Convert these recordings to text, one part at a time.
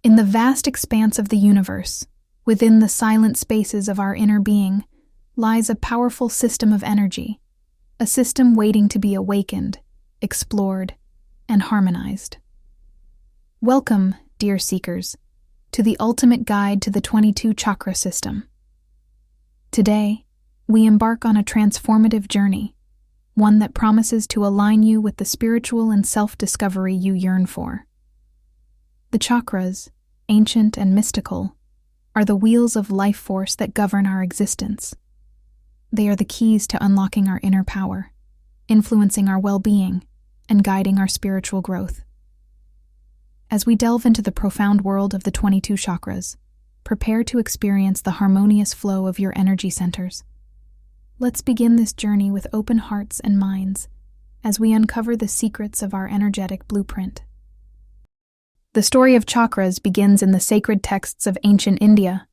In the vast expanse of the universe, within the silent spaces of our inner being, lies a powerful system of energy, a system waiting to be awakened, explored, and harmonized. Welcome, dear seekers, to the ultimate guide to the 22 chakra system. Today, we embark on a transformative journey, one that promises to align you with the spiritual and self-discovery you yearn for. The chakras, ancient and mystical, are the wheels of life force that govern our existence. They are the keys to unlocking our inner power, influencing our well-being, and guiding our spiritual growth. As we delve into the profound world of the 22 chakras, prepare to experience the harmonious flow of your energy centers. Let's begin this journey with open hearts and minds as we uncover the secrets of our energetic blueprint. The story of chakras begins in the sacred texts of ancient India,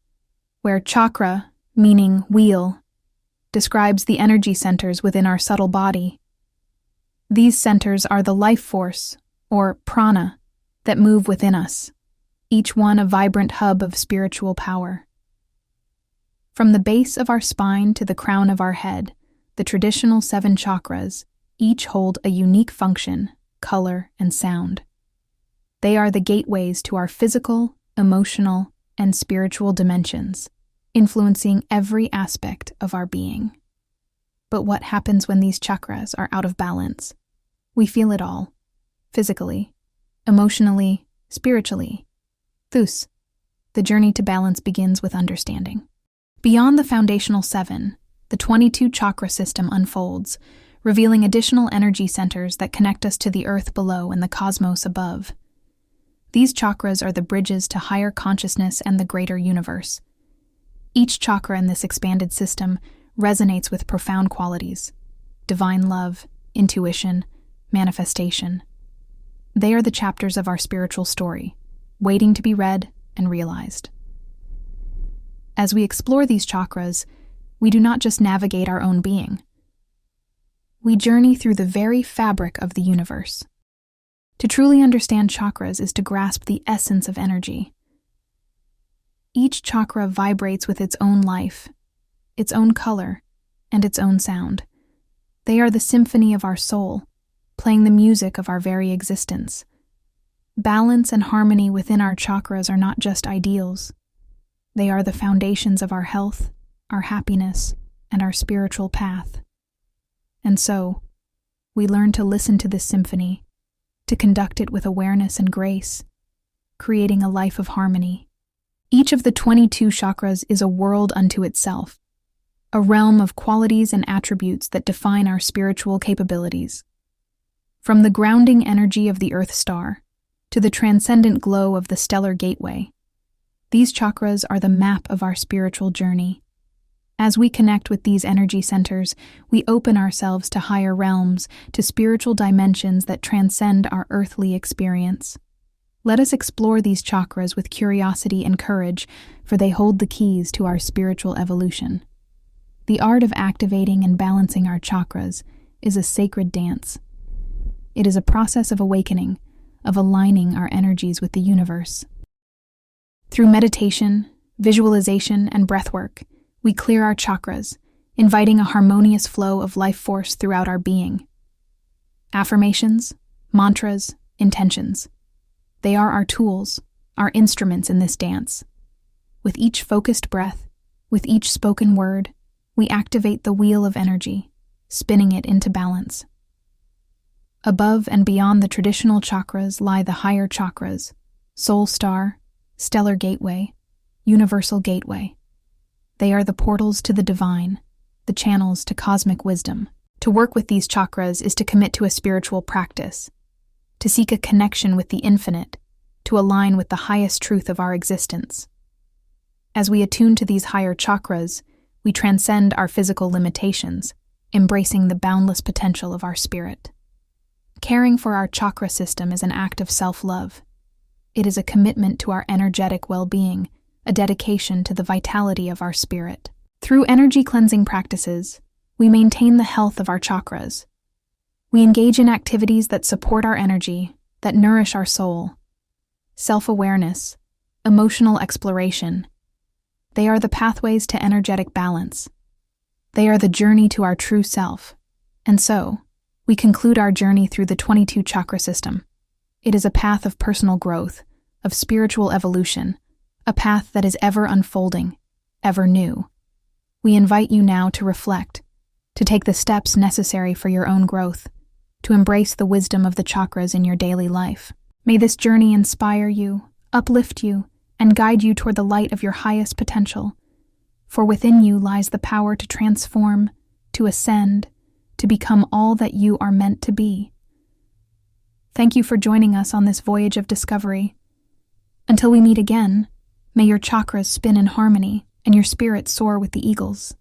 where chakra, meaning wheel, describes the energy centers within our subtle body. These centers are the life force, or prana, that move within us, each one a vibrant hub of spiritual power. From the base of our spine to the crown of our head, the traditional 7 chakras each hold a unique function, color, and sound. They are the gateways to our physical, emotional, and spiritual dimensions, influencing every aspect of our being. But what happens when these chakras are out of balance? We feel it all, physically, emotionally, spiritually. Thus, the journey to balance begins with understanding. Beyond the foundational 7, the 22 chakra system unfolds, revealing additional energy centers that connect us to the earth below and the cosmos above. These chakras are the bridges to higher consciousness and the greater universe. Each chakra in this expanded system resonates with profound qualities: divine love, intuition, manifestation. They are the chapters of our spiritual story, waiting to be read and realized. As we explore these chakras, we do not just navigate our own being. We journey through the very fabric of the universe. To truly understand chakras is to grasp the essence of energy. Each chakra vibrates with its own life, its own color, and its own sound. They are the symphony of our soul, playing the music of our very existence. Balance and harmony within our chakras are not just ideals. They are the foundations of our health, our happiness, and our spiritual path. And so, we learn to listen to this symphony, to conduct it with awareness and grace, creating a life of harmony. Each of the 22 chakras is a world unto itself, a realm of qualities and attributes that define our spiritual capabilities. From the grounding energy of the Earth Star to the transcendent glow of the stellar gateway, these chakras are the map of our spiritual journey. As we connect with these energy centers, we open ourselves to higher realms, to spiritual dimensions that transcend our earthly experience. Let us explore these chakras with curiosity and courage, for they hold the keys to our spiritual evolution. The art of activating and balancing our chakras is a sacred dance. It is a process of awakening, of aligning our energies with the universe. Through meditation, visualization, and breathwork, we clear our chakras, inviting a harmonious flow of life force throughout our being. Affirmations, mantras, intentions. They are our tools, our instruments in this dance. With each focused breath, with each spoken word, we activate the wheel of energy, spinning it into balance. Above and beyond the traditional chakras lie the higher chakras: soul star, stellar gateway, universal gateway. They are the portals to the divine, the channels to cosmic wisdom. To work with these chakras is to commit to a spiritual practice, to seek a connection with the infinite, to align with the highest truth of our existence. As we attune to these higher chakras, we transcend our physical limitations, embracing the boundless potential of our spirit. Caring for our chakra system is an act of self-love. It is a commitment to our energetic well-being, a dedication to the vitality of our spirit. Through energy cleansing practices, we maintain the health of our chakras. We engage in activities that support our energy, that nourish our soul. Self-awareness, emotional exploration. They are the pathways to energetic balance. They are the journey to our true self. And so, we conclude our journey through the 22 chakra system. It is a path of personal growth, of spiritual evolution, a path that is ever unfolding, ever new. We invite you now to reflect, to take the steps necessary for your own growth, to embrace the wisdom of the chakras in your daily life. May this journey inspire you, uplift you, and guide you toward the light of your highest potential. For within you lies the power to transform, to ascend, to become all that you are meant to be. Thank you for joining us on this voyage of discovery. Until we meet again, may your chakras spin in harmony and your spirit soar with the eagles.